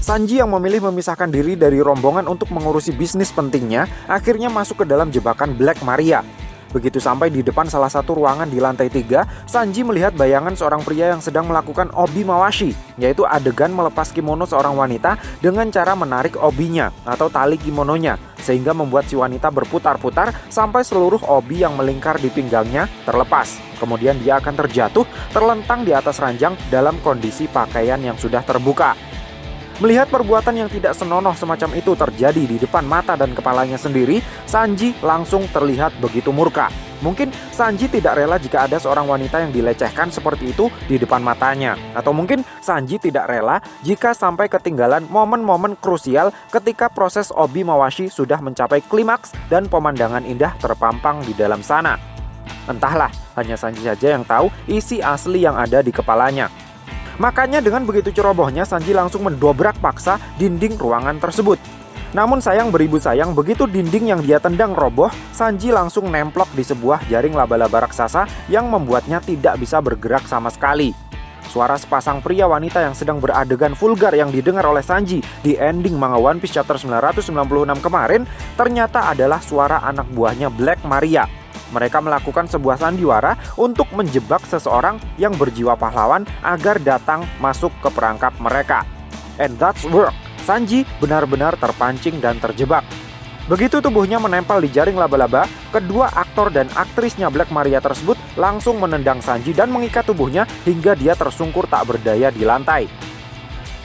Sanji yang memilih memisahkan diri dari rombongan untuk mengurusi bisnis pentingnya, akhirnya masuk ke dalam jebakan Black Maria. Begitu sampai di depan salah satu ruangan di lantai 3, Sanji melihat bayangan seorang pria yang sedang melakukan obi mawashi, yaitu adegan melepas kimono seorang wanita dengan cara menarik obinya atau tali kimononya, sehingga membuat si wanita berputar-putar sampai seluruh obi yang melingkar di pinggangnya terlepas. Kemudian dia akan terjatuh, terlentang di atas ranjang dalam kondisi pakaian yang sudah terbuka. Melihat perbuatan yang tidak senonoh semacam itu terjadi di depan mata dan kepalanya sendiri, Sanji langsung terlihat begitu murka. Mungkin Sanji tidak rela jika ada seorang wanita yang dilecehkan seperti itu di depan matanya. Atau mungkin Sanji tidak rela jika sampai ketinggalan momen-momen krusial ketika proses obi mawashi sudah mencapai klimaks dan pemandangan indah terpampang di dalam sana. Entahlah, hanya Sanji saja yang tahu isi asli yang ada di kepalanya. Makanya dengan begitu cerobohnya, Sanji langsung mendobrak paksa dinding ruangan tersebut. Namun sayang beribu sayang, begitu dinding yang dia tendang roboh, Sanji langsung nemplok di sebuah jaring laba-laba raksasa yang membuatnya tidak bisa bergerak sama sekali. Suara sepasang pria wanita yang sedang beradegan vulgar yang didengar oleh Sanji di ending manga One Piece chapter 996 kemarin ternyata adalah suara anak buahnya Black Maria. Mereka melakukan sebuah sandiwara untuk menjebak seseorang yang berjiwa pahlawan agar datang masuk ke perangkap mereka. And that's work. Sanji benar-benar terpancing dan terjebak. Begitu tubuhnya menempel di jaring laba-laba, kedua aktor dan aktrisnya Black Maria tersebut langsung menendang Sanji dan mengikat tubuhnya hingga dia tersungkur tak berdaya di lantai.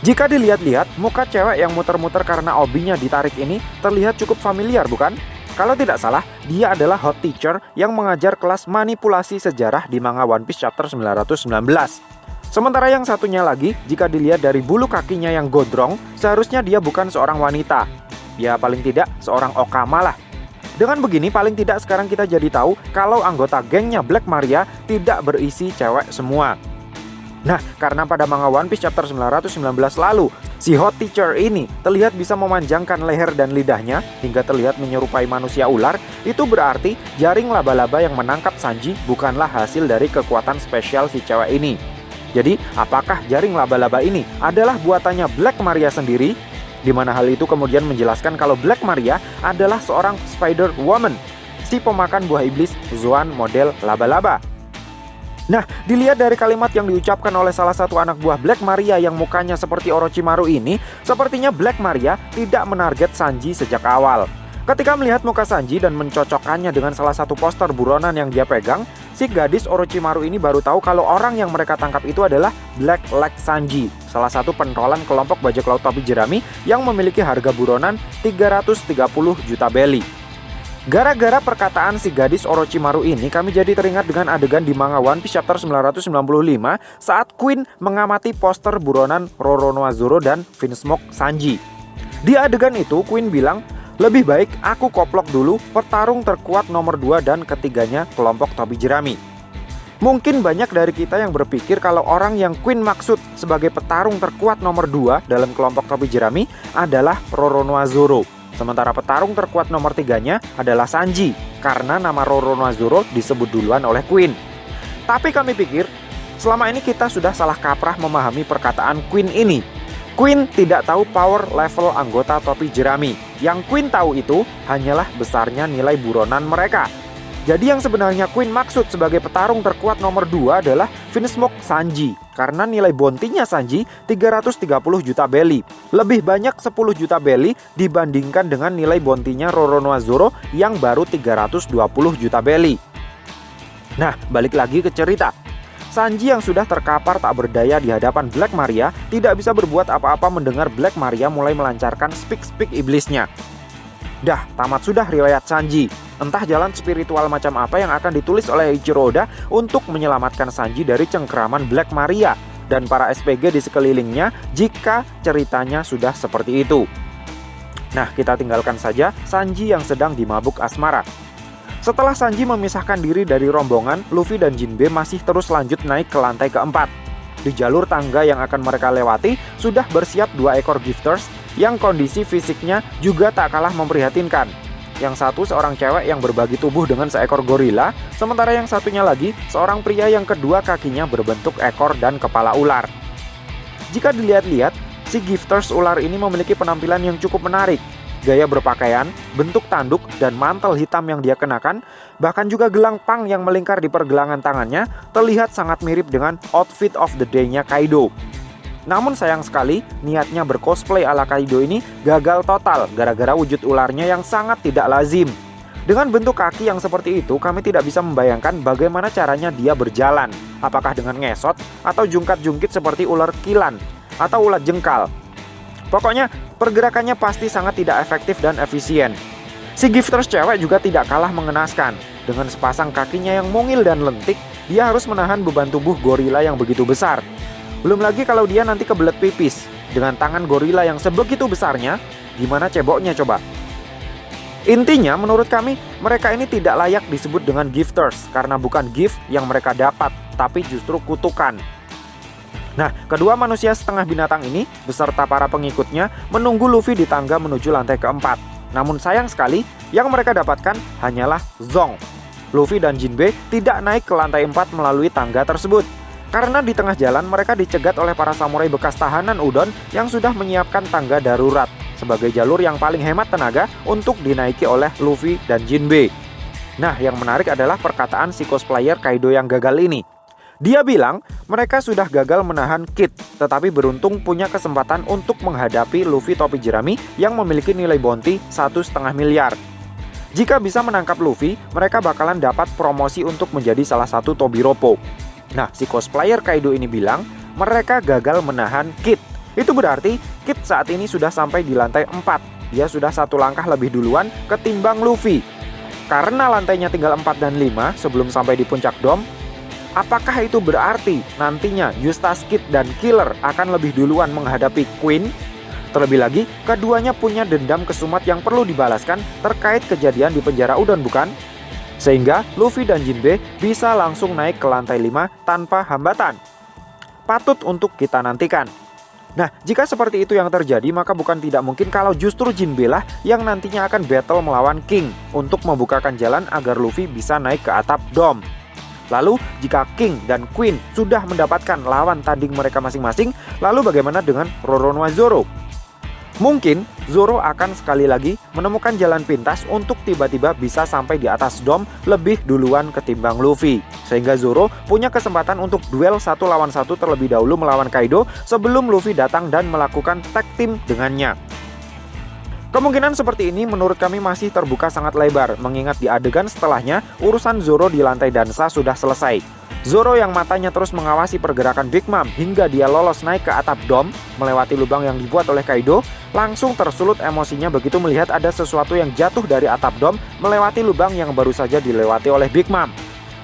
Jika dilihat-lihat, muka cewek yang muter-muter karena obinya ditarik ini terlihat cukup familiar, bukan? Kalau tidak salah, dia adalah hot teacher yang mengajar kelas manipulasi sejarah di manga One Piece chapter 919. Sementara yang satunya lagi, jika dilihat dari bulu kakinya yang gondrong, seharusnya dia bukan seorang wanita. Ya paling tidak seorang Okama lah. Dengan begini paling tidak sekarang kita jadi tahu kalau anggota gengnya Black Maria tidak berisi cewek semua. Nah, karena pada manga One Piece chapter 919 lalu, si hot teacher ini terlihat bisa memanjangkan leher dan lidahnya hingga terlihat menyerupai manusia ular, itu berarti jaring laba-laba yang menangkap Sanji bukanlah hasil dari kekuatan spesial si cewek ini. Jadi, apakah jaring laba-laba ini adalah buatannya Black Maria sendiri? Di mana hal itu kemudian menjelaskan kalau Black Maria adalah seorang Spider Woman, si pemakan buah iblis Zoan model laba-laba. Nah, dilihat dari kalimat yang diucapkan oleh salah satu anak buah Black Maria yang mukanya seperti Orochimaru ini, sepertinya Black Maria tidak menarget Sanji sejak awal. Ketika melihat muka Sanji dan mencocokkannya dengan salah satu poster buronan yang dia pegang, si gadis Orochimaru ini baru tahu kalau orang yang mereka tangkap itu adalah Black Leg Sanji, salah satu pentolan kelompok bajak laut topi jerami yang memiliki harga buronan 330 juta belly. Gara-gara perkataan si gadis Orochimaru ini, kami jadi teringat dengan adegan di manga One Piece chapter 995 saat Queen mengamati poster buronan Roronoa-Zoro dan Vinsmoke Sanji. Di adegan itu, Queen bilang, lebih baik aku koplok dulu petarung terkuat nomor 2 dan ketiganya kelompok topi jerami. Mungkin banyak dari kita yang berpikir kalau orang yang Queen maksud sebagai petarung terkuat nomor 2 dalam kelompok topi jerami adalah Roronoa-Zoro. Sementara petarung terkuat nomor 3-nya adalah Sanji, karena nama Roronoa-Zoro disebut duluan oleh Queen. Tapi kami pikir, selama ini kita sudah salah kaprah memahami perkataan Queen ini. Queen tidak tahu power level anggota topi jerami. Yang Queen tahu itu hanyalah besarnya nilai buronan mereka. Jadi yang sebenarnya Queen maksud sebagai petarung terkuat nomor 2 adalah Vinsmoke Sanji, karena nilai bounty-nya Sanji 330 juta belly. Lebih banyak 10 juta belly dibandingkan dengan nilai bounty-nya Roronoa-Zoro yang baru 320 juta belly. Nah, balik lagi ke cerita. Sanji yang sudah terkapar tak berdaya di hadapan Black Maria tidak bisa berbuat apa-apa mendengar Black Maria mulai melancarkan speak-speak iblisnya. Dah, tamat sudah riwayat Sanji. Entah jalan spiritual macam apa yang akan ditulis oleh Eiichiro Oda untuk menyelamatkan Sanji dari cengkeraman Black Maria dan para SPG di sekelilingnya jika ceritanya sudah seperti itu. Nah, kita tinggalkan saja Sanji yang sedang dimabuk asmara. Setelah Sanji memisahkan diri dari rombongan, Luffy dan Jinbe masih terus lanjut naik ke lantai keempat. Di jalur tangga yang akan mereka lewati, sudah bersiap 2 ekor gifters yang kondisi fisiknya juga tak kalah memprihatinkan. Yang satu seorang cewek yang berbagi tubuh dengan seekor gorila, sementara yang satunya lagi seorang pria yang kedua kakinya berbentuk ekor dan kepala ular. Jika dilihat-lihat, si Gifters ular ini memiliki penampilan yang cukup menarik. Gaya berpakaian, bentuk tanduk, dan mantel hitam yang dia kenakan, bahkan juga gelang pang yang melingkar di pergelangan tangannya, terlihat sangat mirip dengan outfit of the day-nya Kaido. Namun sayang sekali, niatnya bercosplay ala Kaido ini gagal total gara-gara wujud ularnya yang sangat tidak lazim. Dengan bentuk kaki yang seperti itu, kami tidak bisa membayangkan bagaimana caranya dia berjalan. Apakah dengan ngesot atau jungkat-jungkit seperti ular kilan atau ulat jengkal. Pokoknya pergerakannya pasti sangat tidak efektif dan efisien. Si Gifters cewek juga tidak kalah mengenaskan. Dengan sepasang kakinya yang mungil dan lentik, dia harus menahan beban tubuh gorila yang begitu besar. Belum lagi kalau dia nanti kebelet pipis. Dengan tangan gorila yang sebegitu besarnya, gimana ceboknya coba? Intinya menurut kami, mereka ini tidak layak disebut dengan Gifters karena bukan gift yang mereka dapat, tapi justru kutukan. Nah, kedua manusia setengah binatang ini beserta para pengikutnya menunggu Luffy di tangga menuju lantai keempat. Namun sayang sekali, yang mereka dapatkan hanyalah Zong. Luffy dan Jinbe tidak naik ke lantai 4 melalui tangga tersebut. Karena di tengah jalan mereka dicegat oleh para samurai bekas tahanan Udon yang sudah menyiapkan tangga darurat sebagai jalur yang paling hemat tenaga untuk dinaiki oleh Luffy dan Jinbe. Nah, yang menarik adalah perkataan si cosplayer Kaido yang gagal ini. Dia bilang mereka sudah gagal menahan Kid, tetapi beruntung punya kesempatan untuk menghadapi Luffy topi jerami yang memiliki nilai bounty 1,5 miliar. Jika bisa menangkap Luffy, mereka bakalan dapat promosi untuk menjadi salah satu Tobiropo. Nah, si cosplayer Kaido ini bilang mereka gagal menahan Kid. Itu berarti Kid saat ini sudah sampai di lantai 4. Dia sudah satu langkah lebih duluan ketimbang Luffy. Karena lantainya tinggal 4 dan 5 sebelum sampai di puncak dom, apakah itu berarti nantinya Eustace Kid dan Killer akan lebih duluan menghadapi Queen? Terlebih lagi, keduanya punya dendam kesumat yang perlu dibalaskan terkait kejadian di penjara Udon, bukan? Sehingga Luffy dan Jinbe bisa langsung naik ke lantai 5 tanpa hambatan. Patut untuk kita nantikan. Nah, jika seperti itu yang terjadi, maka bukan tidak mungkin kalau justru Jinbe lah yang nantinya akan battle melawan King untuk membukakan jalan agar Luffy bisa naik ke atap dom. Lalu, jika King dan Queen sudah mendapatkan lawan tanding mereka masing-masing, lalu bagaimana dengan Roronoa Zoro? Mungkin Zoro akan sekali lagi menemukan jalan pintas untuk tiba-tiba bisa sampai di atas dom lebih duluan ketimbang Luffy. Sehingga Zoro punya kesempatan untuk duel 1 lawan 1 terlebih dahulu melawan Kaido sebelum Luffy datang dan melakukan tag team dengannya. Kemungkinan seperti ini menurut kami masih terbuka sangat lebar, mengingat di adegan setelahnya urusan Zoro di lantai dansa sudah selesai. Zoro yang matanya terus mengawasi pergerakan Big Mom hingga dia lolos naik ke atap dom melewati lubang yang dibuat oleh Kaido, langsung tersulut emosinya begitu melihat ada sesuatu yang jatuh dari atap dom melewati lubang yang baru saja dilewati oleh Big Mom.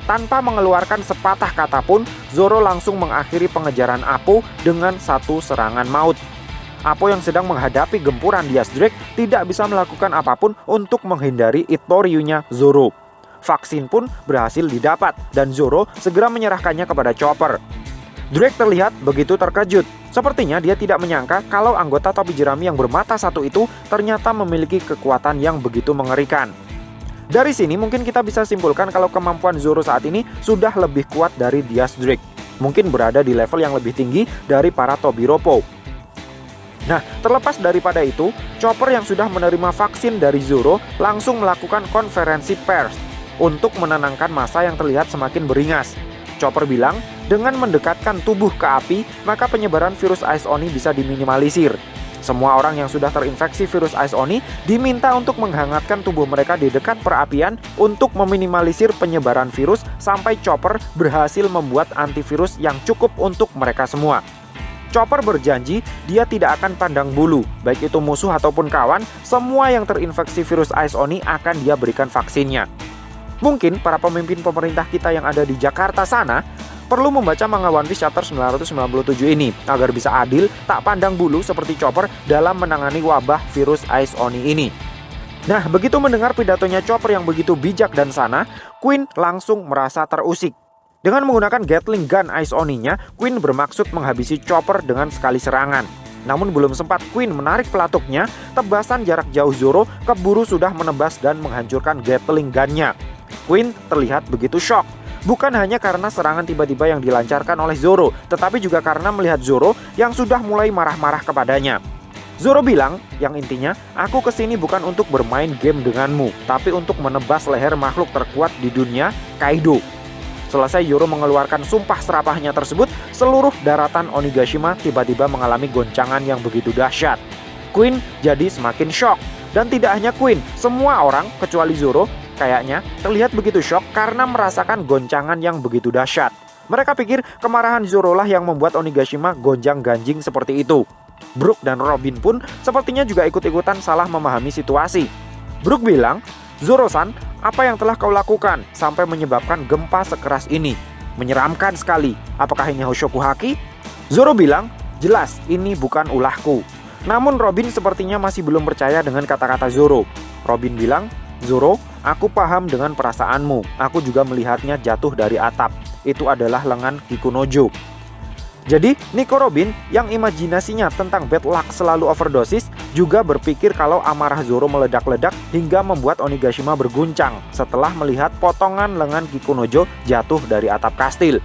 Tanpa mengeluarkan sepatah kata pun, Zoro langsung mengakhiri pengejaran Apo dengan satu serangan maut. Apo yang sedang menghadapi gempuran Diaz Drake tidak bisa melakukan apapun untuk menghindari Itoryu-nya Zoro. Vaksin pun berhasil didapat dan Zoro segera menyerahkannya kepada Chopper. Drake terlihat begitu terkejut. Sepertinya dia tidak menyangka kalau anggota topi jerami yang bermata satu itu ternyata memiliki kekuatan yang begitu mengerikan. Dari sini mungkin kita bisa simpulkan kalau kemampuan Zoro saat ini sudah lebih kuat dari Diaz Drake. Mungkin berada di level yang lebih tinggi dari para Tobiropo. Nah, terlepas daripada itu, Chopper yang sudah menerima vaksin dari Zoro langsung melakukan konferensi pers untuk menenangkan massa yang terlihat semakin beringas. Chopper bilang, dengan mendekatkan tubuh ke api, maka penyebaran virus Ice Oni bisa diminimalisir. Semua orang yang sudah terinfeksi virus Ice Oni diminta untuk menghangatkan tubuh mereka di dekat perapian untuk meminimalisir penyebaran virus sampai Chopper berhasil membuat antivirus yang cukup untuk mereka semua. Chopper berjanji dia tidak akan pandang bulu, baik itu musuh ataupun kawan, semua yang terinfeksi virus Ice Oni akan dia berikan vaksinnya. Mungkin para pemimpin pemerintah kita yang ada di Jakarta sana perlu membaca manga One Piece chapter 997 ini agar bisa adil, tak pandang bulu seperti Chopper dalam menangani wabah virus Ice Oni ini. Nah, begitu mendengar pidatonya Chopper yang begitu bijak dan sana, Queen langsung merasa terusik. Dengan menggunakan Gatling Gun Ice Oni-nya, Queen bermaksud menghabisi Chopper dengan sekali serangan. Namun belum sempat Queen menarik pelatuknya, tebasan jarak jauh Zoro keburu sudah menebas dan menghancurkan Gatling Gun-nya. Queen terlihat begitu shock. Bukan hanya karena serangan tiba-tiba yang dilancarkan oleh Zoro, tetapi juga karena melihat Zoro yang sudah mulai marah-marah kepadanya. Zoro bilang, yang intinya, aku kesini bukan untuk bermain game denganmu, tapi untuk menebas leher makhluk terkuat di dunia, Kaido. Selesai Zoro mengeluarkan sumpah serapahnya tersebut, seluruh daratan Onigashima tiba-tiba mengalami goncangan yang begitu dahsyat. Queen jadi semakin shock. Dan tidak hanya Queen, semua orang kecuali Zoro kayaknya terlihat begitu shock karena merasakan goncangan yang begitu dahsyat. Mereka pikir kemarahan Zoro lah yang membuat Onigashima gonjang-ganjing seperti itu. Brook dan Robin pun sepertinya juga ikut-ikutan salah memahami situasi. Brook bilang, "Zoro-san, apa yang telah kau lakukan sampai menyebabkan gempa sekeras ini? Menyeramkan sekali. Apakah ini Hoshoku Haki?" Zoro bilang, "Jelas, ini bukan ulahku." Namun Robin sepertinya masih belum percaya dengan kata-kata Zoro. Robin bilang, "Zoro, aku paham dengan perasaanmu. Aku juga melihatnya jatuh dari atap. Itu adalah lengan Kikunojo." Jadi, Nico Robin yang imajinasinya tentang bad luck selalu overdosis juga berpikir kalau amarah Zoro meledak-ledak hingga membuat Onigashima berguncang setelah melihat potongan lengan Kikunojo jatuh dari atap kastil.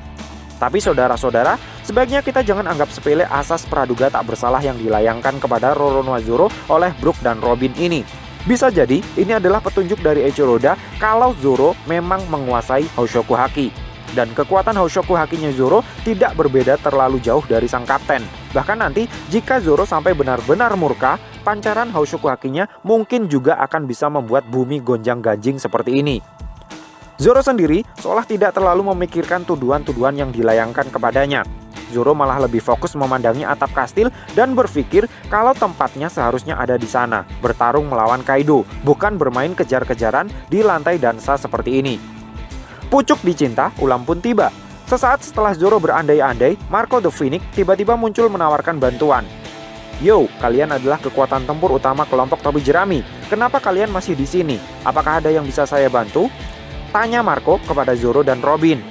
Tapi saudara-saudara, sebaiknya kita jangan anggap sepele asas praduga tak bersalah yang dilayangkan kepada Roronoa Zoro oleh Brook dan Robin ini. Bisa jadi ini adalah petunjuk dari Eiichiro Oda kalau Zoro memang menguasai Hoshoku Haki. Dan kekuatan Hoshoku Hakinya Zoro tidak berbeda terlalu jauh dari sang kapten. Bahkan nanti jika Zoro sampai benar-benar murka, pancaran Hoshoku Hakinya mungkin juga akan bisa membuat bumi gonjang-ganjing seperti ini. Zoro sendiri seolah tidak terlalu memikirkan tuduhan-tuduhan yang dilayangkan kepadanya. Zoro malah lebih fokus memandangi atap kastil dan berpikir kalau tempatnya seharusnya ada di sana, bertarung melawan Kaido, bukan bermain kejar-kejaran di lantai dansa seperti ini. Pucuk dicinta, ulam pun tiba. Sesaat setelah Zoro berandai-andai, Marco the Phoenix tiba-tiba muncul menawarkan bantuan. "Yo, kalian adalah kekuatan tempur utama kelompok topi jerami. Kenapa kalian masih di sini? Apakah ada yang bisa saya bantu?" Tanya Marco kepada Zoro dan Robin.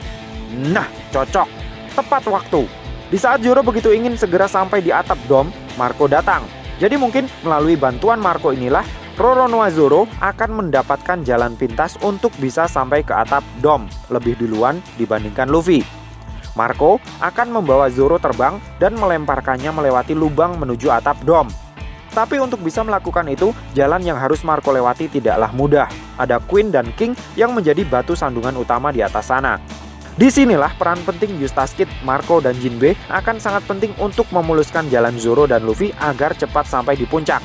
Nah, cocok. Tepat waktu. Di saat Zoro begitu ingin segera sampai di atap dom, Marco datang. Jadi mungkin melalui bantuan Marco inilah Roronoa Zoro akan mendapatkan jalan pintas untuk bisa sampai ke atap dom lebih duluan dibandingkan Luffy. Marco akan membawa Zoro terbang dan melemparkannya melewati lubang menuju atap dom. Tapi untuk bisa melakukan itu, jalan yang harus Marco lewati tidaklah mudah. Ada Queen dan King yang menjadi batu sandungan utama di atas sana. Disinilah peran penting Eustace Kid, Marco, dan Jinbe akan sangat penting untuk memuluskan jalan Zoro dan Luffy agar cepat sampai di puncak.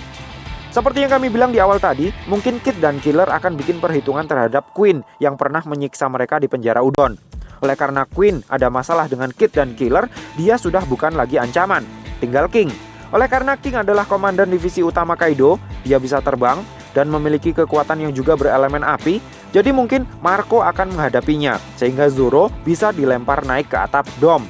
Seperti yang kami bilang di awal tadi, mungkin Kid dan Killer akan bikin perhitungan terhadap Queen yang pernah menyiksa mereka di penjara Udon. Oleh karena Queen ada masalah dengan Kid dan Killer, dia sudah bukan lagi ancaman. Tinggal King. Oleh karena King adalah komandan divisi utama Kaido, dia bisa terbang dan memiliki kekuatan yang juga berelemen api, jadi mungkin Marco akan menghadapinya, sehingga Zoro bisa dilempar naik ke atap dom.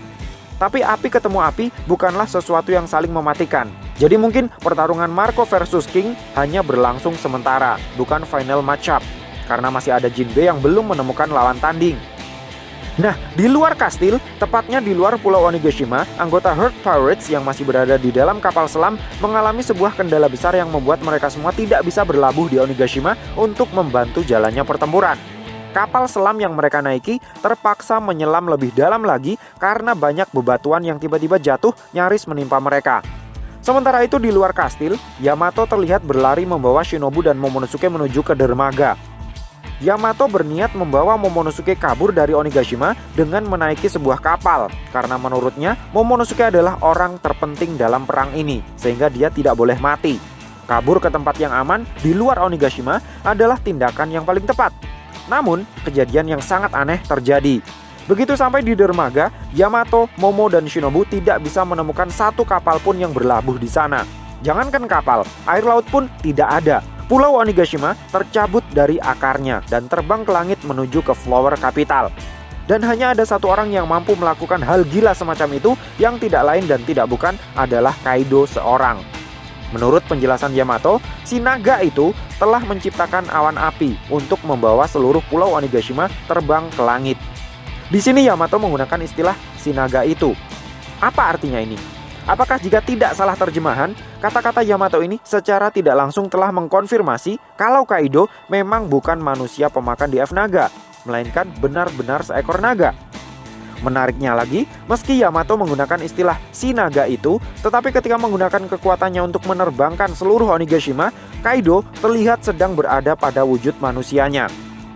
Tapi api ketemu api bukanlah sesuatu yang saling mematikan. Jadi mungkin pertarungan Marco versus King hanya berlangsung sementara, bukan final matchup, karena masih ada Jinbe yang belum menemukan lawan tanding. Nah, di luar kastil, tepatnya di luar Pulau Onigashima, anggota Herd Pirates yang masih berada di dalam kapal selam mengalami sebuah kendala besar yang membuat mereka semua tidak bisa berlabuh di Onigashima untuk membantu jalannya pertempuran. Kapal selam yang mereka naiki terpaksa menyelam lebih dalam lagi karena banyak bebatuan yang tiba-tiba jatuh nyaris menimpa mereka. Sementara itu di luar kastil, Yamato terlihat berlari membawa Shinobu dan Momonosuke menuju ke dermaga. Yamato berniat membawa Momonosuke kabur dari Onigashima dengan menaiki sebuah kapal, karena menurutnya Momonosuke adalah orang terpenting dalam perang ini, sehingga dia tidak boleh mati. Kabur ke tempat yang aman di luar Onigashima adalah tindakan yang paling tepat. Namun, kejadian yang sangat aneh terjadi. Begitu sampai di dermaga, Yamato, Momo, dan Shinobu tidak bisa menemukan satu kapal pun yang berlabuh di sana. Jangankan kapal, air laut pun tidak ada. Pulau Onigashima tercabut dari akarnya dan terbang ke langit menuju ke Flower Capital. Dan hanya ada satu orang yang mampu melakukan hal gila semacam itu, yang tidak lain dan tidak bukan adalah Kaido seorang. Menurut penjelasan Yamato, si naga itu telah menciptakan awan api untuk membawa seluruh Pulau Onigashima terbang ke langit. Di sini Yamato menggunakan istilah si naga itu. Apa artinya ini? Apakah jika tidak salah terjemahan, kata-kata Yamato ini secara tidak langsung telah mengkonfirmasi kalau Kaido memang bukan manusia pemakan di F Naga? melainkan benar-benar seekor naga. Menariknya lagi, meski Yamato menggunakan istilah si naga itu, tetapi ketika menggunakan kekuatannya untuk menerbangkan seluruh Onigashima, Kaido terlihat sedang berada pada wujud manusianya.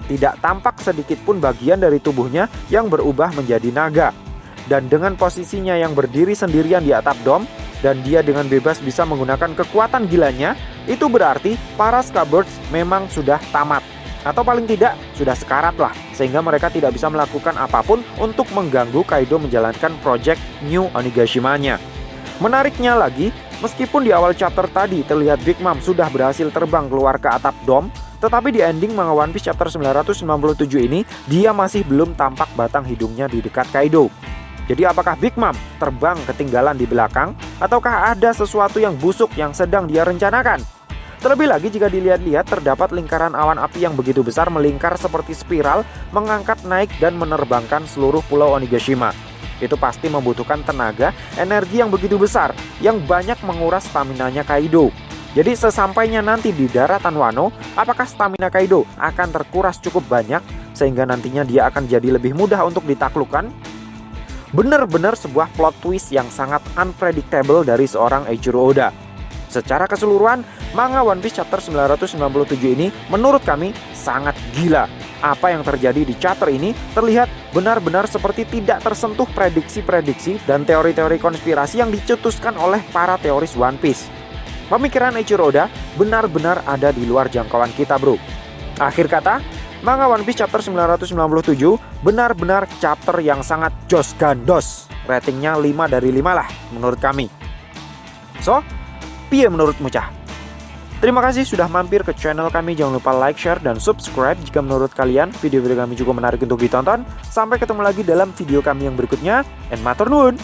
Tidak tampak sedikit pun bagian dari tubuhnya yang berubah menjadi naga. Dan dengan posisinya yang berdiri sendirian di atap dom, dan dia dengan bebas bisa menggunakan kekuatan gilanya, itu berarti para Scabbards memang sudah tamat. Atau paling tidak, sudah sekarat lah, sehingga mereka tidak bisa melakukan apapun untuk mengganggu Kaido menjalankan project New Onigashima-nya. Menariknya lagi, meskipun di awal chapter tadi terlihat Big Mom sudah berhasil terbang keluar ke atap dom, tetapi di ending manga One Piece chapter 997 ini, dia masih belum tampak batang hidungnya di dekat Kaido. Jadi apakah Big Mom terbang ketinggalan di belakang, ataukah ada sesuatu yang busuk yang sedang dia rencanakan? Terlebih lagi jika dilihat-lihat terdapat lingkaran awan api yang begitu besar melingkar seperti spiral, mengangkat naik dan menerbangkan seluruh pulau Onigashima. Itu pasti membutuhkan tenaga, energi yang begitu besar, yang banyak menguras stamina-nya Kaido. Jadi sesampainya nanti di daratan Wano, apakah stamina Kaido akan terkuras cukup banyak, sehingga nantinya dia akan jadi lebih mudah untuk ditaklukkan? Benar-benar sebuah plot twist yang sangat unpredictable dari seorang Eiichiro Oda. Secara keseluruhan, manga One Piece chapter 997 ini menurut kami sangat gila. Apa yang terjadi di chapter ini terlihat benar-benar seperti tidak tersentuh prediksi-prediksi dan teori-teori konspirasi yang dicetuskan oleh para teoris One Piece. Pemikiran Eiichiro Oda benar-benar ada di luar jangkauan kita, bro. Akhir kata, manga One Piece chapter 997 benar-benar chapter yang sangat jos gandos. Ratingnya 5 dari 5 lah menurut kami. So, piye menurutmu cah? Terima kasih sudah mampir ke channel kami. Jangan lupa like, share, dan subscribe jika menurut kalian video-video kami juga menarik untuk ditonton. Sampai ketemu lagi dalam video kami yang berikutnya. And matur nuwun.